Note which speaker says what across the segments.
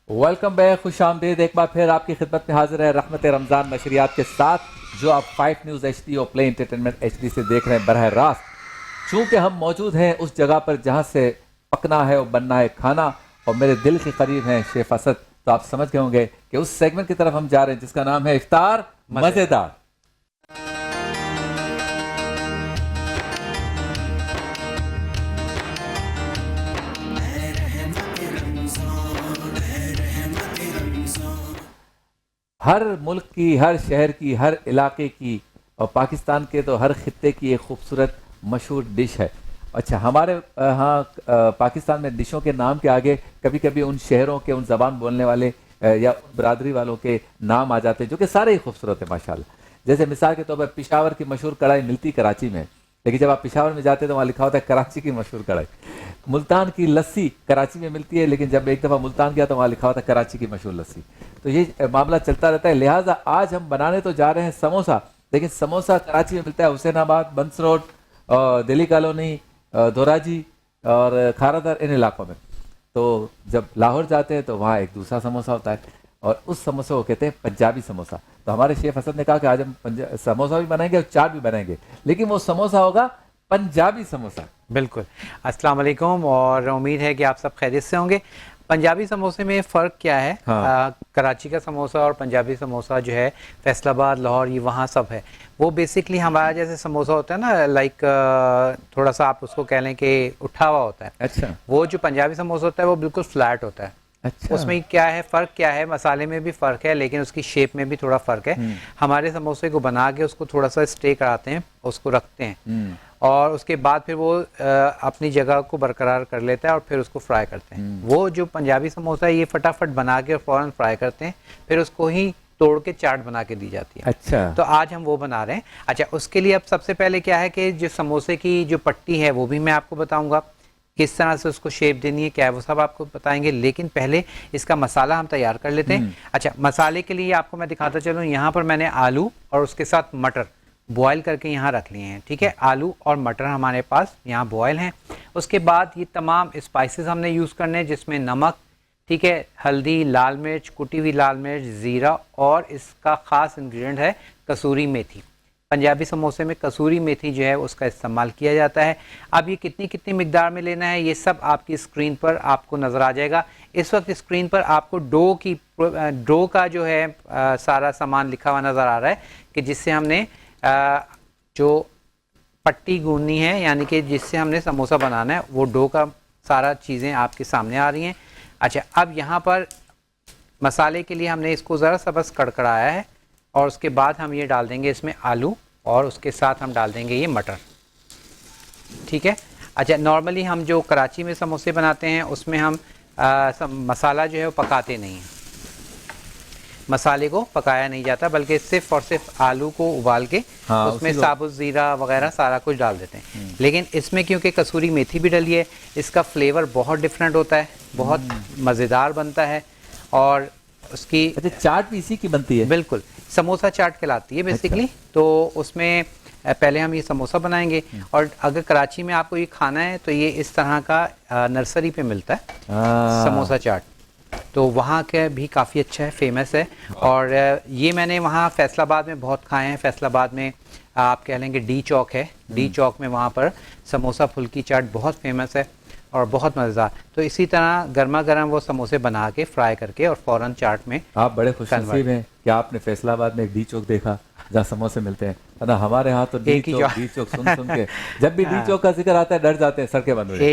Speaker 1: Welcome back, खुश आमदीद। एक बार फिर आपकी खिदमत में हाजिर है रहमत रमज़ान नशरियात के साथ, जो आप 5 न्यूज़ HD और प्ले एंटरटेनमेंट HD से देख रहे हैं बरह रास्त। चूँकि हम मौजूद हैं उस जगह पर जहाँ से पकना है और बनना है खाना, और मेरे दिल के करीब हैं शेफ असद, तो आप समझ गए होंगे कि उस सेगमेंट की तरफ हम जा रहे हैं जिसका नाम है इफ्तार मज़ेदार। हर मुल्क की, हर शहर की, हर इलाके की और पाकिस्तान के तो हर खित्ते की एक खूबसूरत मशहूर डिश है। अच्छा, हमारे यहाँ पाकिस्तान में डिशों के नाम के आगे कभी कभी उन शहरों के, उन ज़बान बोलने वाले या बरादरी वालों के नाम आ जाते हैं, जो कि सारे ही खूबसूरत है माशाल्लाह। जैसे मिसाल के तौर पर पिशावर की मशहूर कढ़ाई मिलती कराची में, लेकिन जब आप पिशावर में जाते हैं तो वहाँ लिखा होता है कराची की मशहूर कढ़ाई। मुल्तान की लस्सी कराची में मिलती है, लेकिन जब एक दफ़ा मुल्तान गया तो वहाँ लिखा होता है कराची की मशहूर लस्सी। तो ये मामला चलता रहता है। लिहाजा आज हम बनाने तो जा रहे हैं समोसा, लेकिन समोसा कराची में मिलता है हुसैनाबाद, बंस रोड, दिल्ली कॉलोनी, धोराजी और खारादर, इन इलाकों में। तो जब लाहौर जाते हैं तो वहाँ एक दूसरा समोसा होता है, और उस समोसे को कहते हैं पंजाबी समोसा। तो हमारे शेफ असद ने कहा कि आज हम समोसा भी बनाएंगे और चाट भी बनाएंगे, लेकिन वो समोसा होगा पंजाबी समोसा।
Speaker 2: बिल्कुल। अस्सलाम वालेकुम, और उम्मीद है कि आप सब खैरियत से होंगे। पंजाबी समोसे में फ़र्क क्या है?
Speaker 1: हाँ।
Speaker 2: कराची का समोसा और पंजाबी समोसा जो है, फैसलाबाद, लाहौर, ये वहाँ सब है। वो बेसिकली हमारा जैसे समोसा होता है ना, लाइक थोड़ा सा आप उसको कह लें कि उठा हुआ होता है।
Speaker 1: अच्छा।
Speaker 2: वो जो पंजाबी समोसा होता है वो बिल्कुल फ्लैट होता है।
Speaker 1: अच्छा।
Speaker 2: उसमें क्या है, फ़र्क क्या है? मसाले में भी फ़र्क है, लेकिन उसकी शेप में भी थोड़ा फ़र्क है। हमारे समोसे को बना के उसको थोड़ा सा स्टे कराते हैं, उसको रखते हैं, और उसके बाद फिर वो अपनी जगह को बरकरार कर लेता है और फिर उसको फ्राई करते हैं। वो जो पंजाबी समोसा है, ये फटाफट बना के फ़ौरन फ्राई करते हैं, फिर उसको ही तोड़ के चाट बना के दी जाती है।
Speaker 1: अच्छा।
Speaker 2: तो आज हम वो बना रहे हैं। अच्छा, उसके लिए अब सबसे पहले क्या है कि जो समोसे की जो पट्टी है वो भी मैं आपको बताऊंगा, किस तरह से उसको शेप देनी है, क्या है वो सब आपको बताएंगे। लेकिन पहले इसका मसाला हम तैयार कर लेते हैं। अच्छा, मसाले के लिए आपको मैं दिखाता चलूँ, यहाँ पर मैंने आलू और उसके साथ मटर बॉयल करके यहाँ रख लिए हैं। ठीक है, आलू और मटर हमारे पास यहाँ बॉयल हैं। उसके बाद ये तमाम स्पाइसेस हमने यूज़ करने हैं, जिसमें नमक, ठीक है, हल्दी, लाल मिर्च, कुटी हुई लाल मिर्च, ज़ीरा, और इसका ख़ास इंग्रेडिएंट है कसूरी मेथी। पंजाबी समोसे में कसूरी मेथी जो है उसका इस्तेमाल किया जाता है। अब ये कितनी कितनी मिकदार में लेना है, ये सब आपकी स्क्रीन पर आपको नज़र आ जाएगा। इस वक्त स्क्रीन पर आपको डो का जो है सारा सामान लिखा हुआ नज़र आ रहा है, कि जिससे हमने जो पट्टी गूंदनी है, यानी कि जिससे हमने समोसा बनाना है, वो डो का सारा चीज़ें आपके सामने आ रही हैं। अच्छा, अब यहाँ पर मसाले के लिए हमने इसको ज़रा सा बस कड़कड़ाया है, और उसके बाद हम ये डाल देंगे इसमें आलू, और उसके साथ हम डाल देंगे ये मटर। ठीक है। अच्छा, नॉर्मली हम जो कराची में समोसे बनाते हैं उसमें हम मसाला जो है वो पकाते नहीं हैं, मसाले को पकाया नहीं जाता, बल्कि सिर्फ और सिर्फ आलू को उबाल के उसमें साबुत ज़ीरा वगैरह सारा कुछ डाल देते हैं। लेकिन इसमें क्योंकि कसूरी मेथी भी डली है, इसका फ्लेवर बहुत डिफरेंट होता है, बहुत मज़ेदार बनता है। और उसकी
Speaker 1: चाट भी इसी की बनती है?
Speaker 2: बिल्कुल, समोसा चाट कहलाती है बेसिकली। अच्छा। तो उसमें पहले हम ये समोसा बनाएंगे, और अगर कराची में आपको ये खाना है तो ये इस तरह का नर्सरी पे मिलता है समोसा चाट, तो वहाँ के भी काफ़ी अच्छा है, फेमस है। और ये मैंने वहाँ फैसलाबाद में बहुत खाए हैं। फैसलाबाद में आप कह लेंगे डी चौक है, डी चौक में वहाँ पर समोसा फुल्की चाट बहुत फेमस है और बहुत मज़ेदार। तो इसी तरह गर्मा गर्म वो समोसे बना के फ्राई करके और फ़ौरन चाट में।
Speaker 1: आप बड़े खुशनसीब हैं कि आपने फैसलाबाद में एक डी चौक देखा जहाँ समोसे मिलते हैं, ना हमारे यहाँ तो डी चौक सुन सुन के जब भी डी चौक का जिक्र आता है डर जाते हैं, सड़कें बंद हो जाती हैं।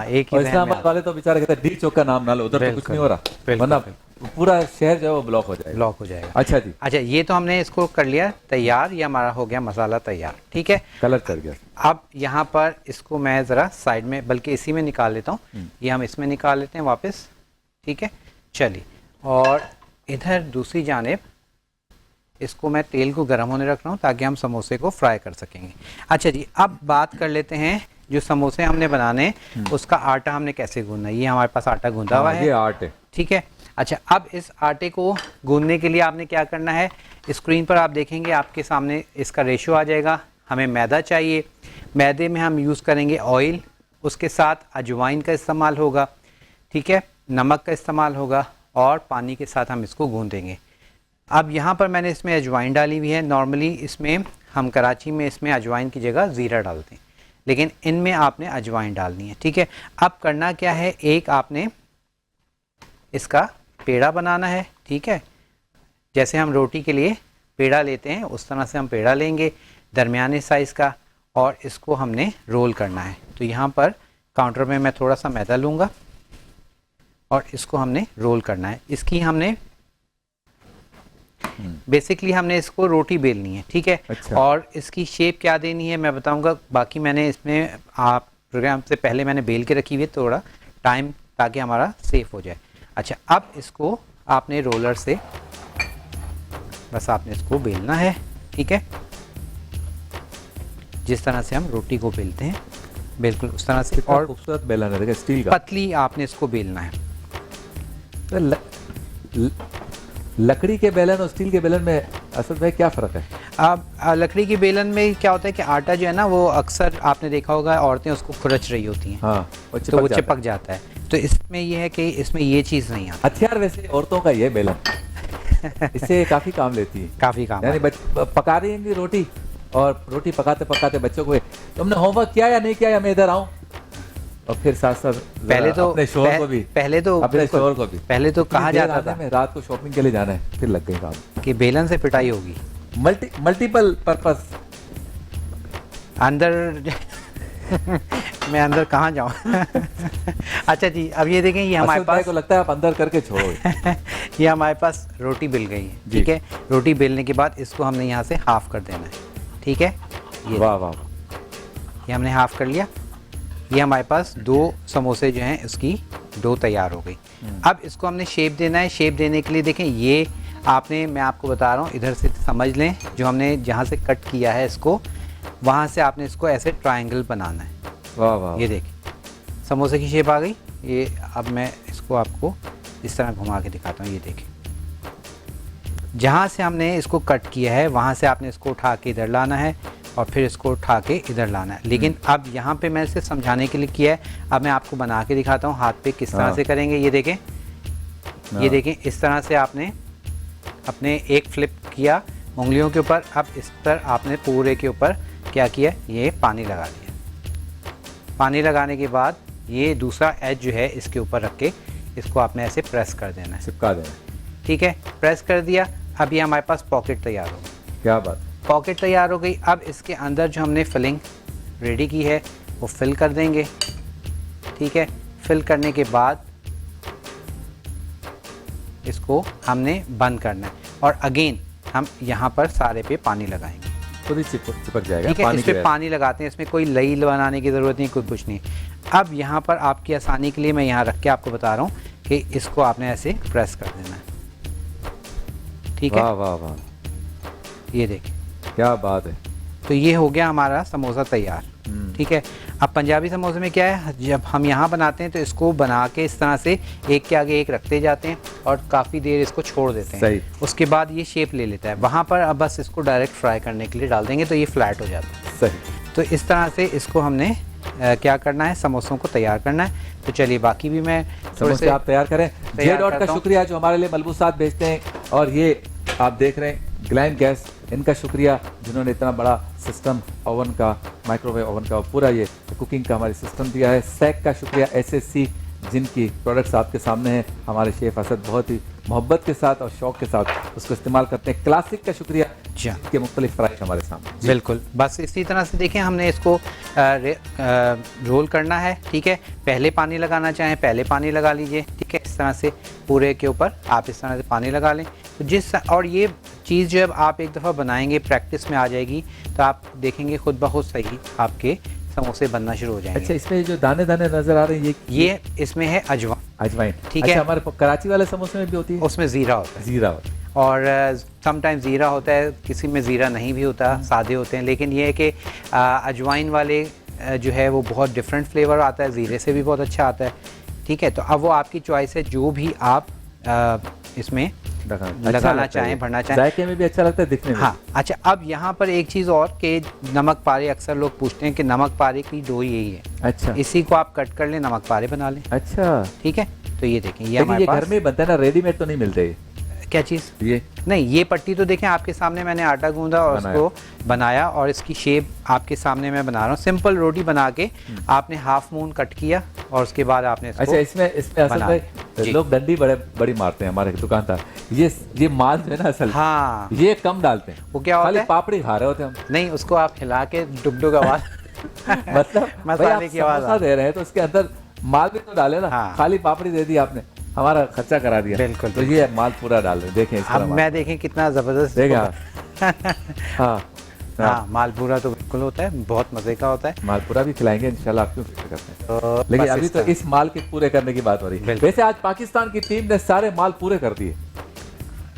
Speaker 2: एक ही
Speaker 1: इस्लामाबाद वाले तो बेचारे कहते हैं डी चौक का नाम ना लो, उधर तो कुछ नहीं हो रहा, वरना पूरा शहर जो है वो ब्लॉक हो जाएगा। अच्छा जी।
Speaker 2: अच्छा, ये तो हमने इसको कर लिया तैयार, ये हमारा हो गया मसाला तैयार। ठीक है,
Speaker 1: कलर चल गया।
Speaker 2: अब यहाँ पर इसको मैं ज़रा साइड में, बल्कि इसी में निकाल लेता हूँ, ये हम इसमें निकाल लेते हैं वापस। ठीक है, चलिए, और इधर दूसरी जानिब इसको मैं तेल को गर्म होने रख रहा हूँ ताकि हम समोसे को फ्राई कर सकेंगे। अच्छा जी, अब बात कर लेते हैं जो समोसे हमने बनाने, उसका आटा हमने कैसे गूंदना है। ये हमारे पास आटा गूंदा हुआ है,
Speaker 1: ये आटे।
Speaker 2: ठीक है। अच्छा, अब इस आटे को गूंदने के लिए आपने क्या करना है, स्क्रीन पर आप देखेंगे आपके सामने इसका रेशो आ जाएगा। हमें मैदा चाहिए, मैदे में हम यूज़ करेंगे ऑयल, उसके साथ अजवाइन का इस्तेमाल होगा, ठीक है, नमक का इस्तेमाल होगा, और पानी के साथ हम इसको गूंदेंगे। अब यहाँ पर मैंने इसमें अजवाइन डाली हुई है। नॉर्मली इसमें हम कराची में इसमें अजवाइन की जगह ज़ीरा डालते हैं, लेकिन इनमें आपने अजवाइन डालनी है, ठीक है। अब करना क्या है, एक आपने इसका पेड़ा बनाना है, ठीक है। जैसे हम रोटी के लिए पेड़ा लेते हैं उस तरह से हम पेड़ा लेंगे दरमियाने साइज़ का, और इसको हमने रोल करना है। तो यहाँ पर काउंटर में मैं थोड़ा सा मैदा लूँगा और इसको हमने रोल करना है। इसकी हमने बेसिकली हमने इसको रोटी बेलनी है, ठीक है।
Speaker 1: अच्छा।
Speaker 2: और इसकी शेप क्या देनी है मैं बताऊंगा, बाकी मैंने इसमें आप प्रोग्राम से पहले मैंने बेल के रखी हुई है थोड़ा टाइम, ताकि हमारा सेफ हो जाए। अच्छा, अब इसको आपने रोलर से बस आपने इसको बेलना है, ठीक है। जिस तरह से हम रोटी को बेलते हैं बिल्कुल उस तरह से, और
Speaker 1: खूबसूरत बेलन है, देखिए स्टील का।
Speaker 2: पतली आपने इसको बेलना है।
Speaker 1: तो लकड़ी के बेलन और स्टील के बेलन में असल में क्या फ़र्क है?
Speaker 2: अब लकड़ी की बेलन में क्या होता है कि आटा जो है ना, वो अक्सर आपने देखा होगा औरतें उसको खुरच रही होती हैं,
Speaker 1: हाँ,
Speaker 2: तो वो चिपक जाता है। तो इसमें ये है कि इसमें ये चीज़ नहीं आती।
Speaker 1: हथियार वैसे औरतों का ये बेलन इससे काफ़ी काम लेती है,
Speaker 2: काफ़ी काम
Speaker 1: यानी पका रही होंगी रोटी, और रोटी पकाते पकाते बच्चों को तुमने होमवर्क किया या नहीं किया, या मैं इधर आऊँ, और फिर साथ साथ
Speaker 2: पहले तो
Speaker 1: अपने शोहर को भी
Speaker 2: पहले तो कहा जाता था
Speaker 1: रात को शॉपिंग के लिए जाना है, फिर लग गई काम
Speaker 2: कि बेलन से पिटाई होगी।
Speaker 1: मल्टीपल पर्पस
Speaker 2: अंदर मैं अंदर कहाँ जाऊँ अच्छा जी, अब ये देखें, ये हमारे पास
Speaker 1: को लगता है आप अंदर करके छोड़ो
Speaker 2: ये हमारे पास रोटी बिल गई है, ठीक है। रोटी बेलने के बाद इसको हमने यहाँ से हाफ कर देना है, ठीक है। ये
Speaker 1: वाह वाह,
Speaker 2: ये हमने हाफ कर लिया। ये हमारे पास 2 समोसे जो हैं इसकी डो तैयार हो गई। अब इसको हमने शेप देना है। शेप देने के लिए देखें, ये आपने, मैं आपको बता रहा हूँ, इधर से समझ लें, जो हमने जहाँ से कट किया है इसको, वहाँ से आपने इसको ऐसे ट्रायंगल बनाना है।
Speaker 1: वाह वाह,
Speaker 2: ये देखिए समोसे की शेप आ गई। ये अब मैं इसको आपको इस तरह घुमा के दिखाता हूँ। ये देखिए, जहाँ से हमने इसको कट किया है वहाँ से आपने इसको उठा के इधर लाना है, और फिर इसको उठा के इधर लाना है। लेकिन अब यहाँ पे मैं इसे समझाने के लिए किया है, अब मैं आपको बना के दिखाता हूँ हाथ पे किस तरह से करेंगे। ये देखें, ये देखें, इस तरह से आपने अपने एक फ्लिप किया उंगलियों के ऊपर। अब इस पर आपने पूरे के ऊपर क्या किया, ये पानी लगा दिया। पानी लगाने के बाद ये दूसरा एज जो है इसके ऊपर रख के इसको आपने ऐसे प्रेस कर देना है,
Speaker 1: चिपका देना,
Speaker 2: ठीक है। प्रेस कर दिया। अब ये हमारे पास पॉकेट तैयार हो गई।
Speaker 1: क्या बात,
Speaker 2: पॉकेट तैयार हो गई। अब इसके अंदर जो हमने फिलिंग रेडी की है वो फिल कर देंगे, ठीक है। फिल करने के बाद इसको हमने बंद करना है, और अगेन हम यहाँ पर सारे पे पानी लगाएंगे,
Speaker 1: खुद ही चिपक जाएगा,
Speaker 2: ठीक है। इस पे पानी लगाते हैं, इसमें कोई लई बनाने की ज़रूरत नहीं, कोई कुछ नहीं। अब यहाँ पर आपकी आसानी के लिए मैं यहाँ रख के आपको बता रहा हूँ कि इसको आपने ऐसे प्रेस कर देना है, ठीक है।
Speaker 1: वाह वाह वाह,
Speaker 2: ये देखिए,
Speaker 1: क्या बात है।
Speaker 2: तो ये हो गया हमारा समोसा तैयार, ठीक है। अब पंजाबी समोसे में क्या है, जब हम यहाँ बनाते हैं तो इसको बना के इस तरह से एक के आगे एक रखते जाते हैं और काफ़ी देर इसको छोड़ देते हैं।
Speaker 1: सही।
Speaker 2: उसके बाद ये शेप ले लेता है। वहाँ पर अब बस इसको डायरेक्ट फ्राई करने के लिए डाल देंगे तो ये फ्लैट हो जाता है।
Speaker 1: सही।
Speaker 2: तो इस तरह से इसको हमने क्या करना है, समोसों को तैयार करना है। तो चलिए बाकी भी मैं
Speaker 1: समोसे आप तैयार करें। जे डॉट का शुक्रिया जो हमारे लिए मलबूसात भेजते हैं, और ये आप देख रहे हैं ग्लैम गैस, इनका शुक्रिया जिन्होंने इतना बड़ा सिस्टम, ओवन का, माइक्रोवेव ओवन का, पूरा ये कुकिंग का हमारे सिस्टम दिया है। सैक का शुक्रिया, SSC, जिनकी प्रोडक्ट्स आपके सामने हैं। हमारे शेफ असद बहुत ही मोहब्बत के साथ और शौक के साथ उसको इस्तेमाल करते हैं। क्लासिक का शुक्रिया के मुख्तलिफ फ्राइज हमारे सामने।
Speaker 2: बिल्कुल, बस इसी तरह से देखें, हमने इसको रोल करना है, ठीक है। पहले पानी लगाना चाहें पहले पानी लगा लीजिए, ठीक है। इस तरह से पूरे के ऊपर आप इस तरह से पानी लगा लें। तो और ये चीज़ जब आप एक दफ़ा बनाएंगे, प्रैक्टिस में आ जाएगी, तो आप देखेंगे खुद ब खुद सही आपके समोसे बनना शुरू हो जाएंगे।
Speaker 1: अच्छा, इसमें जो दाने दाने नजर आ रहे हैं
Speaker 2: ये इसमें है अजवाइन, ठीक है।
Speaker 1: हमारे कराची वाले समोसे में भी होती है,
Speaker 2: उसमें ज़ीरा होता है।
Speaker 1: ज़ीरा होता है,
Speaker 2: और समटाइम ज़ीरा होता है, किसी में ज़ीरा नहीं भी होता, सादे होते हैं। लेकिन ये है कि अजवाइन वाले जो है वो बहुत डिफरेंट फ्लेवर आता है, ज़ीरे से भी बहुत अच्छा आता है, ठीक है। तो अब वो आपकी चॉइस है, जो भी आप इसमें लगाना चाहें, भरना चाहें।
Speaker 1: जायके में भी अच्छा लगता है, दिखने में।
Speaker 2: हाँ, अच्छा, अब यहाँ पर एक चीज़ और कि नमक पारे, अक्सर लोग पूछते हैं कि नमक पारे की डो यही है।
Speaker 1: अच्छा,
Speaker 2: इसी को आप कट कर लें, नमक पारे बना लें।
Speaker 1: अच्छा,
Speaker 2: ठीक है। तो ये देखें, ये
Speaker 1: लेकिन
Speaker 2: हमारे
Speaker 1: ये घर
Speaker 2: पास
Speaker 1: में बनता है ना, रेडीमेड तो नहीं मिलते ये?
Speaker 2: क्या चीज़?
Speaker 1: ये
Speaker 2: नहीं, ये पट्टी तो देखें आपके सामने मैंने आटा गूंदा और
Speaker 1: बनाया।
Speaker 2: उसको बनाया और इसकी शेप आपके सामने मैं बना रहा हूँ। सिंपल रोटी बना के आपने हाफ मून कट किया और उसके बाद आपने इसको
Speaker 1: अच्छा, इसमें असल
Speaker 2: बना
Speaker 1: में
Speaker 2: जी।
Speaker 1: लोग डंडी बड़ी मारते हैं हमारे दुकानदार। ये माल जो है ना असल,
Speaker 2: हाँ,
Speaker 1: ये कम डालते हैं।
Speaker 2: वो क्या होता
Speaker 1: खाली
Speaker 2: है?
Speaker 1: पापड़ी खा रहे होते हैं हम।
Speaker 2: नहीं, उसको आप हिला के डुग आवाज
Speaker 1: मतलब भाई आप
Speaker 2: मसाले की आवाज
Speaker 1: समोसा दे रहे हैं तो उसके अंदर माल भी तो डाले ना।
Speaker 2: हाँ।
Speaker 1: खाली पापड़ी दे दी आपने, हमारा खर्चा करा दिया।
Speaker 2: बिल्कुल,
Speaker 1: तो ये माल पूरा डाल रहे हैं, देखें इस
Speaker 2: अब
Speaker 1: तरह माल।
Speaker 2: मैं देखें कितना जबरदस्त
Speaker 1: देखें
Speaker 2: इसको-
Speaker 1: हाँ
Speaker 2: हाँ, मालपूरा तो बिल्कुल होता है, बहुत मजे का होता है।
Speaker 1: मालपूरा भी खिलाएंगे इंशाल्लाह, आप क्यों फिक्र करते हैं।
Speaker 2: तो
Speaker 1: लेकिन
Speaker 2: बस
Speaker 1: अभी
Speaker 2: इस
Speaker 1: तो
Speaker 2: तरह।
Speaker 1: इस माल के पूरे करने की बात हो रही है।
Speaker 2: बिल्कुल।
Speaker 1: वैसे आज पाकिस्तान की टीम ने सारे माल पूरे कर दिए,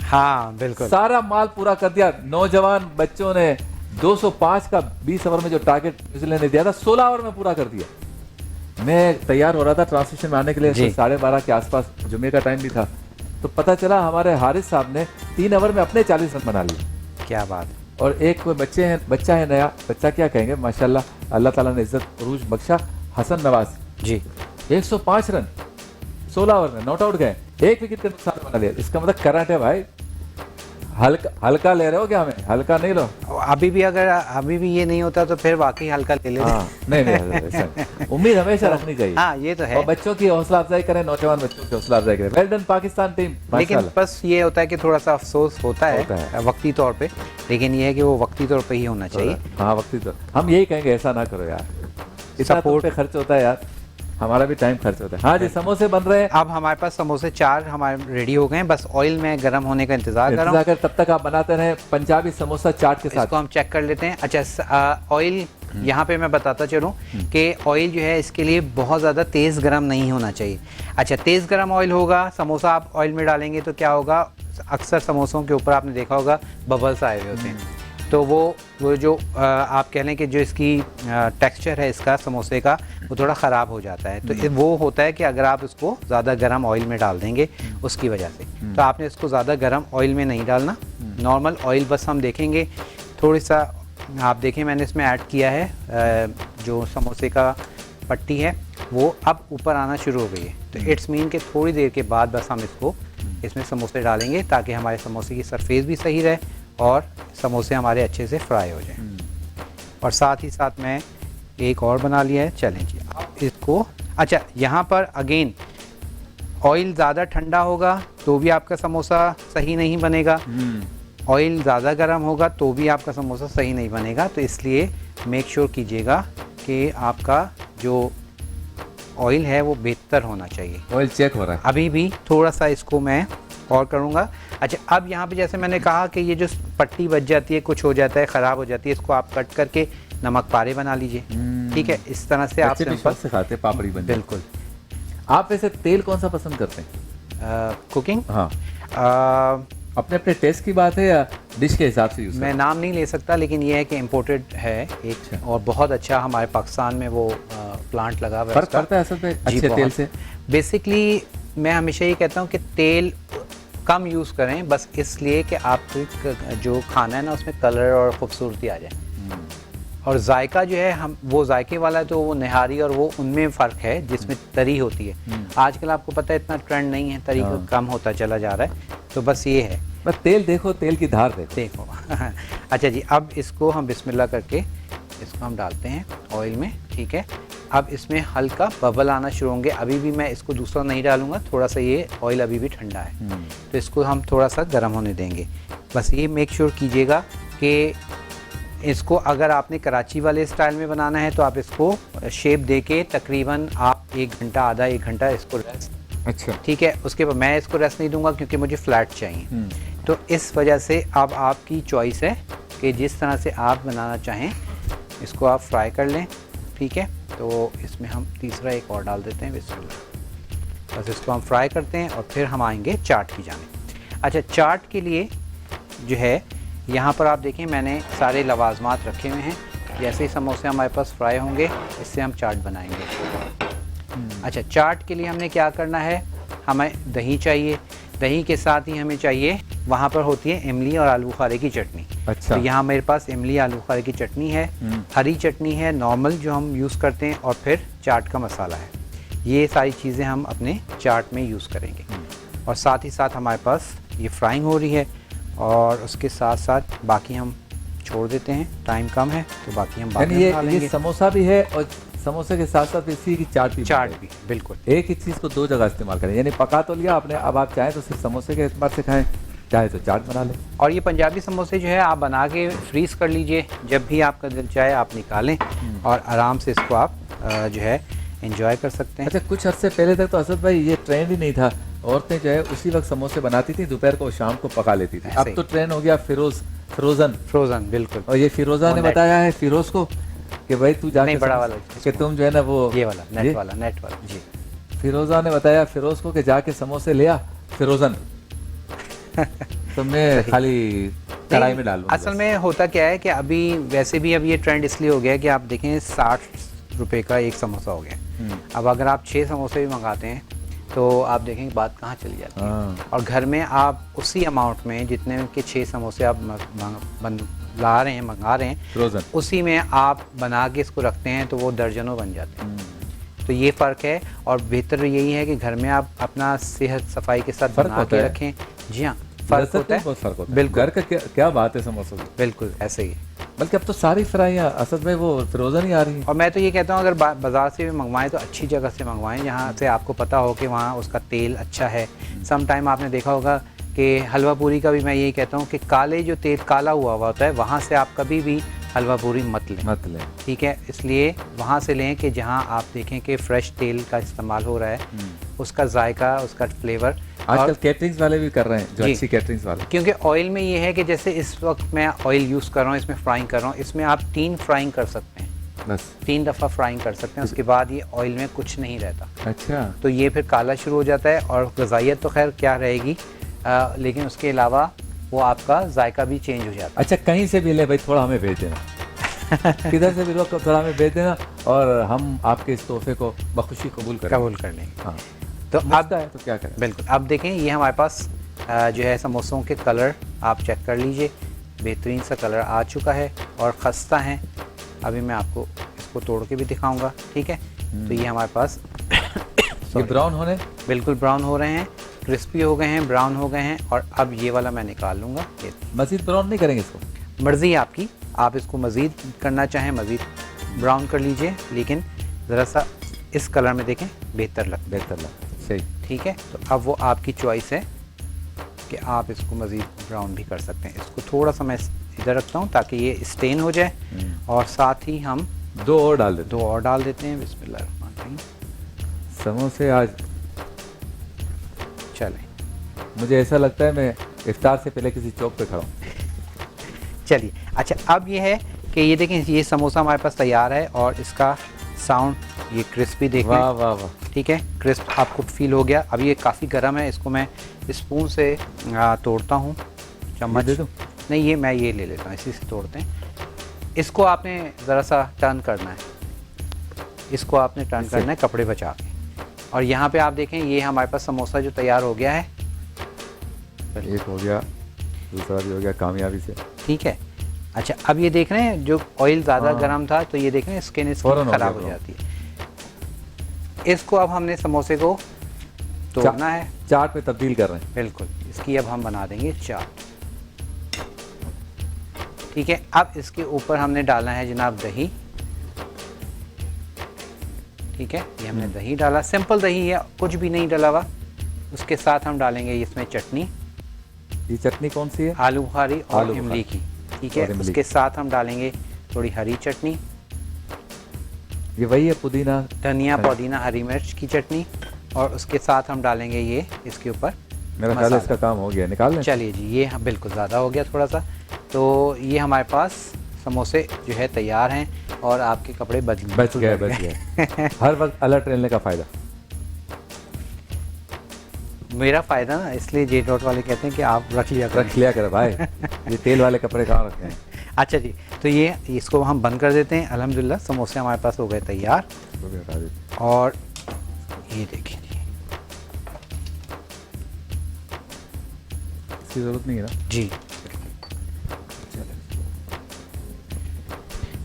Speaker 2: हाँ बिल्कुल,
Speaker 1: सारा माल पूरा कर दिया। नौजवान बच्चों ने 205 का 20 ओवर में जो टारगेट न्यूजीलैंड ने दिया था 16 ओवर में पूरा कर दिया। मैं तैयार हो रहा था ट्रांसमिशन में आने के लिए,
Speaker 2: जी।
Speaker 1: तो 12:30 के आसपास, जुमे का टाइम भी था, तो पता चला हमारे हारिस साहब ने 3 ओवर में अपने 40 रन बना लिए।
Speaker 2: क्या बात।
Speaker 1: और एक कोई बच्चा है नया, बच्चा क्या कहेंगे, माशाल्लाह अल्लाह ताला ने इज्जत उरूज बख्शा, हसन नवाज,
Speaker 2: जी
Speaker 1: 105 रन 16 ओवर में नॉट आउट गए, 1 विकेट के नुकसान बना लिया। इसका मतलब करंट है भाई। हल्का ले रहे हो क्या? हमें हल्का नहीं लो।
Speaker 2: अभी भी ये नहीं होता तो फिर वाकई हल्का ले लेते।
Speaker 1: हाँ, नहीं ऐसा नहीं। उम्मीद हमेशा रखनी चाहिए।
Speaker 2: हाँ, ये तो है।
Speaker 1: और बच्चों की हौसला अफजाई करें, नौजवान बच्चों की हौसला अफजाई करें। वेल डन पाकिस्तान टीम,
Speaker 2: लेकिन
Speaker 1: माशाल्लाह।
Speaker 2: बस ये होता है कि थोड़ा सा अफसोस होता है वक्ती तौर पे, लेकिन ये है कि वो वक्ती तौर पे ही होना चाहिए।
Speaker 1: हाँ, वक्ती तो हम यही कहेंगे, ऐसा ना करो यार, इतना
Speaker 2: सपोर्ट
Speaker 1: पे खर्च होता है यार, हमारा भी टाइम खर्च होता है। हाँ जी, समोसे बन रहे हैं।
Speaker 2: अब हमारे पास समोसे 4 हमारे रेडी हो गए हैं, बस ऑयल में गर्म होने का इंतजार कर रहा हूँ।
Speaker 1: तब तक आप बनाते रहे पंजाबी समोसा चाट के साथ।
Speaker 2: इसको हम चेक कर लेते हैं। अच्छा, ऑयल यहाँ पे मैं बताता चलूँ कि ऑयल जो है इसके लिए बहुत ज़्यादा तेज़ गर्म नहीं होना चाहिए। अच्छा, तेज़ गर्म ऑयल होगा, समोसा आप ऑयल में डालेंगे तो क्या होगा, अक्सर समोसों के ऊपर आपने देखा होगा बबल्स आए हुए होते हैं, तो वो जो आप कह लें कि जो इसकी टेक्सचर है इसका समोसे का, वो थोड़ा ख़राब हो जाता है। तो वो होता है कि अगर आप इसको ज़्यादा गर्म ऑयल में डाल देंगे उसकी वजह से, तो आपने इसको ज़्यादा गर्म ऑयल में नहीं डालना, नॉर्मल ऑयल बस हम देखेंगे थोड़ी सा। आप देखें मैंने इसमें ऐड किया है जो समोसे का पट्टी है वो अब ऊपर आना शुरू हो गई है, तो इट्स मीन कि थोड़ी देर के बाद बस हम इसको इसमें समोसे डालेंगे ताकि हमारे समोसे की सरफेस भी सही रहे और समोसे हमारे अच्छे से फ्राई हो जाएं। और साथ ही साथ मैं एक और बना लिया है, चलें जी आप इसको। अच्छा, यहाँ पर अगेन ऑयल ज़्यादा ठंडा होगा तो भी आपका समोसा सही नहीं बनेगा, ऑयल ज़्यादा गर्म होगा तो भी आपका समोसा सही नहीं बनेगा। तो इसलिए मेक श्योर कीजिएगा कि आपका जो ऑयल है वो बेहतर होना चाहिए।
Speaker 1: ऑयल चेक हो रहा है
Speaker 2: अभी भी थोड़ा सा इसको मैं और करूँगा। अच्छा, अब यहाँ पे जैसे मैंने कहा कि ये जो पट्टी बच जाती है, कुछ हो जाता है, ख़राब हो जाती है, इसको आप कट करके नमक पारे बना लीजिए। ठीक है, इस तरह से आप सिंपल
Speaker 1: से खाते हैं पापड़ी बन।
Speaker 2: बिल्कुल।
Speaker 1: आप वैसे तेल कौन सा पसंद करते हैं?
Speaker 2: कुकिंग,
Speaker 1: हाँ, अपने अपने टेस्ट की बात है या डिश के हिसाब से यूज?
Speaker 2: मैं नाम नहीं ले सकता, लेकिन ये है कि इम्पोर्टेड है एक, और बहुत अच्छा हमारे पाकिस्तान में वो प्लांट लगा हुआ है।
Speaker 1: फर्क पड़ता है असल में अच्छे तेल से?
Speaker 2: बेसिकली मैं हमेशा ये कहता हूँ कि तेल कम यूज़ करें, बस इसलिए कि आप जो खाना है ना उसमें कलर और ख़ूबसूरती आ जाए। और जायका जो है, हम वो जायके वाला तो वो निहारी और वो उनमें फ़र्क है जिसमें तरी होती है। आजकल आपको पता है इतना ट्रेंड नहीं है, तरी कम होता चला जा रहा है, तो बस ये है।
Speaker 1: बस तेल देखो, तेल की धार देखो।
Speaker 2: अच्छा जी, अब इसको हम बिस्मिल्लाह करके इसको हम डालते हैं ऑयल में। ठीक है, अब इसमें हल्का बबल आना शुरू होंगे। अभी भी मैं इसको दूसरा नहीं डालूंगा, थोड़ा सा ये ऑयल अभी भी ठंडा है, तो इसको हम थोड़ा सा गर्म होने देंगे। बस ये मेक श्योर कीजिएगा कि इसको अगर आपने कराची वाले स्टाइल में बनाना है तो आप इसको शेप देके तकरीबन आप 1 घंटा, आधा 1 घंटा इसको रेस्ट।
Speaker 1: अच्छा,
Speaker 2: ठीक है, उसके बाद मैं इसको रेस्ट नहीं दूंगा क्योंकि मुझे फ्लैट चाहिए। तो इस वजह से अब आपकी चॉइस है कि जिस तरह से आप बनाना चाहें इसको आप फ्राई कर लें। ठीक है, तो इसमें हम तीसरा एक और डाल देते हैं, बिस्मिल्लाह। बस इसको हम फ्राई करते हैं और फिर हम आएंगे चाट की जानिब। अच्छा, चाट के लिए जो है यहाँ पर आप देखें मैंने सारे लवाजमात रखे हुए हैं। जैसे ही समोसे हमारे पास फ्राई होंगे इससे हम चाट बनाएंगे। अच्छा, चाट के लिए हमने क्या करना है, हमें दही चाहिए, दही के साथ ही हमें चाहिए, वहाँ पर होती है इमली और आलू बुखारे की चटनी।
Speaker 1: अच्छा,
Speaker 2: तो यहाँ मेरे पास इमली आलू बुखारे की चटनी है, हरी चटनी है नॉर्मल जो हम यूज़ करते हैं, और फिर चाट का मसाला है। ये सारी चीज़ें हम अपने चाट में यूज़ करेंगे। और साथ ही साथ हमारे पास ये फ्राइंग हो रही है और उसके साथ साथ बाकी हम छोड़ देते हैं, टाइम कम है तो बाकी हम बाद
Speaker 1: यानी
Speaker 2: में बना
Speaker 1: ये
Speaker 2: लेंगे।
Speaker 1: समोसा भी है और समोसे के साथ साथ इसी की चाट भी
Speaker 2: चाट
Speaker 1: बन
Speaker 2: भी
Speaker 1: जाएगी।
Speaker 2: बिल्कुल।
Speaker 1: एक ही चीज़ को दो जगह इस्तेमाल करें, यानी पका तो लिया आपने, अब आप चाहें तो सिर्फ समोसे के एतबार से खाएं, चाहे तो चाट बना लें।
Speaker 2: और ये पंजाबी समोसे जो है आप बना के फ्रीज़ कर लीजिए, जब भी आपका दिल चाहे आप निकालें और आराम से इसको आप जो है एंजॉय कर सकते हैं।
Speaker 1: अच्छा, कुछ अर्से पहले तक तो असद भाई ये ट्रेंड ही नहीं था, औरतें जो है उसी वक्त समोसे बनाती थी, दोपहर को शाम को पका लेती थी।
Speaker 2: ऐसे
Speaker 1: अब
Speaker 2: ही।
Speaker 1: तो ट्रेंड हो गया फ्रोजन।
Speaker 2: फ्रोज़न बिल्कुल।
Speaker 1: और ये फिरोजा ने
Speaker 2: नेट।
Speaker 1: बताया है फिरोज को कि भाई तू जाके
Speaker 2: नहीं, बड़ा
Speaker 1: समोसे-
Speaker 2: वाला
Speaker 1: कि तुम जो है ना वो
Speaker 2: ये वाला
Speaker 1: ये?
Speaker 2: नेट वाला जी।
Speaker 1: फिरोजा ने बताया फिरोज को कि जाके समोसे ले आ फिरोजन। तो मैं खाली कढ़ाई में डाल दूंगा
Speaker 2: असल
Speaker 1: बस।
Speaker 2: में होता क्या है कि अभी वैसे भी अब ये ट्रेंड इसलिए हो गया है कि आप देखें 60 रुपए का एक समोसा हो गया। अब अगर आप 6 समोसे भी मंगाते हैं तो आप देखेंगे बात कहाँ चली जाती है।
Speaker 1: हाँ।
Speaker 2: और घर में आप उसी अमाउंट में जितने के 6 समोसे आप ला रहे हैं, मंगा रहे हैं,
Speaker 1: फ्रोजन।
Speaker 2: उसी में आप बना के इसको रखते हैं तो वो दर्जनों बन जाते हैं। तो ये फ़र्क है और बेहतर यही है कि घर में आप अपना सेहत सफाई के साथ
Speaker 1: फ़र्क
Speaker 2: बना
Speaker 1: होता
Speaker 2: के
Speaker 1: है।
Speaker 2: रखें। जी हाँ, फ़र्क
Speaker 1: लज्जत
Speaker 2: होता
Speaker 1: में
Speaker 2: है,
Speaker 1: बहुत फर्क होता है।
Speaker 2: बिल्कुल
Speaker 1: घर का क्या बात है समोसों की।
Speaker 2: बिल्कुल ऐसे ही।
Speaker 1: बल्कि अब तो सारी फ्राइयाँ असद में वो फ्रोजन ही आ रही हैं।
Speaker 2: और मैं तो ये कहता हूँ अगर बाज़ार से भी मंगवाएं तो अच्छी जगह से मंगवाएं जहाँ से आपको पता हो कि वहाँ उसका तेल अच्छा है। सम टाइम आपने देखा होगा कि हलवा पूरी का भी मैं यही कहता हूँ कि काले जो तेल काला हुआ होता है वहाँ से आप कभी भी हलवा पूरी मत लें।
Speaker 1: मतलब
Speaker 2: ठीक है, इसलिए वहाँ से लें कि जहाँ आप देखें कि फ़्रेश तेल का इस्तेमाल हो रहा है, उसका जायका, उसका फ्लेवर।
Speaker 1: आजकल कैटरिंग्स वाले भी कर रहे हैं, जो
Speaker 2: जी।
Speaker 1: अच्छी कैटरिंग्स वाले।
Speaker 2: क्योंकि ऑयल में ये है कि जैसे इस वक्त मैं ऑयल यूज़ कर रहा हूँ, इसमें फ्राइंग कर रहा हूँ, इसमें आप 3 फ्राइंग कर सकते हैं,
Speaker 1: बस
Speaker 2: 3 दफ़ा फ्राइंग कर सकते हैं, उसके बाद ये ऑयल में कुछ नहीं रहता।
Speaker 1: अच्छा।
Speaker 2: तो ये फिर काला शुरू हो जाता है और ग़िज़ाइयत तो खैर क्या रहेगी, लेकिन उसके अलावा वो आपका जायका भी चेंज हो जाता
Speaker 1: अच्छा, कहीं से भी ले भाई, थोड़ा हमें भेज देना। किधर से भी लो, थोड़ा हमें भेज देना और हम आपके इस तोहफे को बखुशी कबूल
Speaker 2: है,
Speaker 1: करें।
Speaker 2: कबूल कर लेंगे।
Speaker 1: हाँ,
Speaker 2: तो
Speaker 1: अब
Speaker 2: अब
Speaker 1: है तो क्या करें।
Speaker 2: बिल्कुल, अब देखें ये हमारे पास जो है समोसों के कलर आप चेक कर लीजिए, बेहतरीन सा कलर आ चुका है और खस्ता है। अभी मैं आपको इसको तोड़ के भी दिखाऊंगा, ठीक है। तो ये हमारे पास
Speaker 1: ये ब्राउन होने
Speaker 2: बिल्कुल ब्राउन हो रहे हैं, क्रिस्पी हो गए हैं, ब्राउन हो गए हैं। और अब ये वाला मैं निकाल लूँगा। ये
Speaker 1: मजीद ब्राउन नहीं करेंगे इसको।
Speaker 2: मर्ज़ी है आपकी, आप इसको मज़ीद करना चाहें मज़ीद ब्राउन कर लीजिए, लेकिन ज़रा सा इस कलर में देखें बेहतर लगता है।
Speaker 1: बेहतर लगा, सही।
Speaker 2: ठीक है, तो अब वो आपकी चॉइस है कि आप इसको मज़ीद ब्राउन भी कर सकते हैं। इसको थोड़ा सा मैं इधर रखता हूँ ताकि ये स्टेन हो जाए और साथ ही हम
Speaker 1: 2 और डाल देते
Speaker 2: 2 और डाल देते हैं। बिस्मिल्लाह।
Speaker 1: समोसे। आज
Speaker 2: चलें,
Speaker 1: मुझे ऐसा लगता है मैं इफ्तार से पहले किसी चौक पे खड़ा हूँ।
Speaker 2: चलिए। अच्छा, अब ये है कि ये देखें, ये समोसा हमारे पास तैयार है और इसका साउंड ये क्रिस्पी देखें।
Speaker 1: वाह वाह वाह।
Speaker 2: ठीक है, क्रिस्प आपको फील हो गया। अब ये काफ़ी गर्म है, इसको मैं स्पून से तोड़ता हूँ। चम्मच
Speaker 1: दे दूँ?
Speaker 2: नहीं, ये मैं ये ले लेता हूँ, इसी से तोड़ते हैं। इसको आपने ज़रा सा टर्न करना है, इसको आपने टर्न
Speaker 1: इससे?
Speaker 2: करना है कपड़े बचा के। और यहाँ पे आप देखें ये हमारे पास समोसा जो तैयार हो गया है।
Speaker 1: एक हो गया, दूसरा भी हो गया कामयाबी से।
Speaker 2: ठीक है। अच्छा, अब ये देख रहे हैं जो ऑयल ज़्यादा
Speaker 1: हाँ।
Speaker 2: गर्म था तो ये देख रहे हैं स्किन
Speaker 1: फौरन हो
Speaker 2: ख़राब
Speaker 1: गया
Speaker 2: हो
Speaker 1: ब्राउन।
Speaker 2: जाती है। इसको अब हमने समोसे को तोड़ना है।
Speaker 1: चाट में तब्दील कर रहे हैं।
Speaker 2: बिल्कुल, इसकी अब हम बना देंगे चाट। ठीक है, अब इसके ऊपर हमने डालना है जनाब दही। ठीक है, ये हमने दही डाला, सिंपल दही है, कुछ भी नहीं डाला हुआ। उसके साथ हम डालेंगे इसमें चटनी,
Speaker 1: ये चटनी कौन सी है?
Speaker 2: आलू बुखारी और
Speaker 1: आलू
Speaker 2: इमली की। ठीक
Speaker 1: और
Speaker 2: है,
Speaker 1: इमली।
Speaker 2: उसके साथ हम डालेंगे थोड़ी हरी चटनी,
Speaker 1: ये वही है पुदीना।
Speaker 2: धनिया,
Speaker 1: हरी।
Speaker 2: पुदीना, हरी मिर्च की चटनी। और उसके साथ हम डालेंगे ये इसके ऊपर
Speaker 1: मेरा ख्याल है
Speaker 2: मसाला।
Speaker 1: इसका काम हो गया, निकाल लें।
Speaker 2: चलिए जी, ये हाँ बिल्कुल ज़्यादा हो गया थोड़ा सा। तो ये हमारे पास समोसे जो है तैयार हैं और आपके कपड़े
Speaker 1: बच गए। हर वक्त अलर्ट रहने का फ़ायदा।
Speaker 2: मेरा फ़ायदा ना, इसलिए जे डॉट वाले कहते हैं कि आप रख लिया करें।
Speaker 1: रख लिया कर भाई, ये तेल वाले कपड़े कहाँ रखे हैं।
Speaker 2: अच्छा जी, तो ये इसको हम बंद कर देते हैं। अल्हम्दुलिल्लाह समोसे हमारे पास हो गए तैयार।
Speaker 1: इसको भी हटा देते हैं।
Speaker 2: और ये देखिए जी,
Speaker 1: इसकी ज़रूरत नहीं है ना।
Speaker 2: जी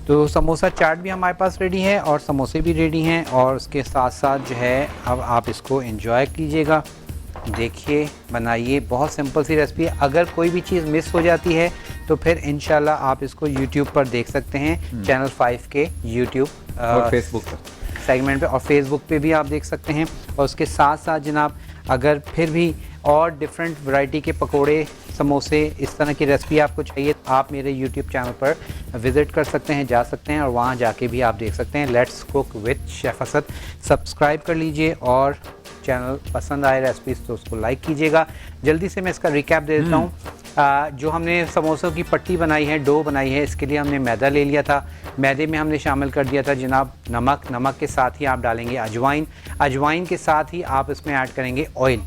Speaker 2: तो समोसा चाट भी हमारे पास रेडी है और समोसे भी रेडी हैं, और उसके साथ साथ जो है अब आप इसको एंजॉय कीजिएगा। देखिए, बनाइए, बहुत सिंपल सी रेसिपी है। अगर कोई भी चीज़ मिस हो जाती है तो फिर इंशाल्लाह आप इसको YouTube पर देख सकते हैं, चैनल 5 के YouTube
Speaker 1: और फेसबुक पर
Speaker 2: सेगमेंट पे, और फेसबुक पे भी आप देख सकते हैं। और उसके साथ साथ जनाब, अगर फिर भी और डिफरेंट वैरायटी के पकोड़े, समोसे, इस तरह की रेसिपी आपको चाहिए, आप मेरे यूट्यूब चैनल पर विज़िट कर सकते हैं, जा सकते हैं, और वहाँ जाके भी आप देख सकते हैं। Let's cook with chef Asad subscribe कर लीजिए, और चैनल पसंद आए रेसिपीज़ तो उसको लाइक कीजिएगा। जल्दी से मैं इसका रिकैप दे देता हूँ। जो हमने समोसों की पट्टी बनाई है, डो बनाई है, इसके लिए हमने मैदा ले लिया था। मैदे में हमने शामिल कर दिया था जनाब नमक। नमक के साथ ही आप डालेंगे अजवाइन। अजवाइन के साथ ही आप इसमें ऐड करेंगे ऑयल।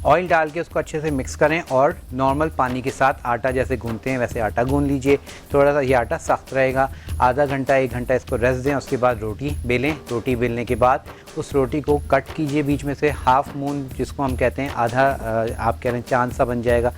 Speaker 2: ऑयल डाल के उसको अच्छे से मिक्स करें, और नॉर्मल पानी के साथ आटा जैसे गूंथते हैं वैसे आटा गूंथ लीजिए। थोड़ा सा ये आटा सख्त रहेगा। आधा घंटा 1 घंटा इसको रेस्ट दें। उसके बाद रोटी बेलें। रोटी बेलने के बाद उस रोटी को कट कीजिए बीच में से, हाफ मून जिसको हम कहते हैं, आधा आप कह रहे हैं चांद सा बन जाएगा।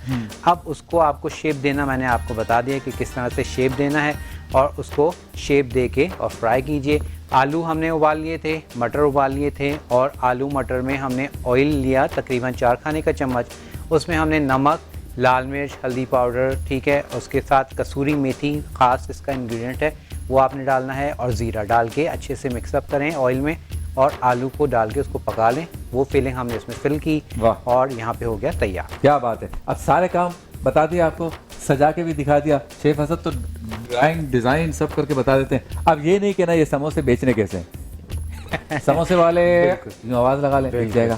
Speaker 2: अब उसको आपको शेप देना, मैंने आपको बता दिया कि किस तरह से शेप देना है, और उसको शेप दे के और फ्राई कीजिए। आलू हमने उबाल लिए थे, मटर उबाल लिए थे, और आलू मटर में हमने ऑयल लिया तकरीबन 4 खाने का चम्मच। उसमें हमने नमक, लाल मिर्च, हल्दी पाउडर, ठीक है, उसके साथ कसूरी मेथी, ख़ास इसका इंग्रेडिएंट है, वो आपने डालना है, और ज़ीरा डाल के अच्छे से मिक्सअप करें ऑयल में, और आलू को डाल के उसको पका लें। वो फिलिंग हमने इसमें फिल की, और यहाँ पे हो गया तैयार।
Speaker 1: क्या बात है। अब सारे काम बता दिया आपको, सजा के भी दिखा दिया। शेफ असद तो ड्राइंग डिज़ाइन सब करके बता देते हैं। अब ये नहीं कहना ये समोसे बेचने कैसे हैं। समोसे वाले यूं आवाज़ लगा लें, बिक जाएगा।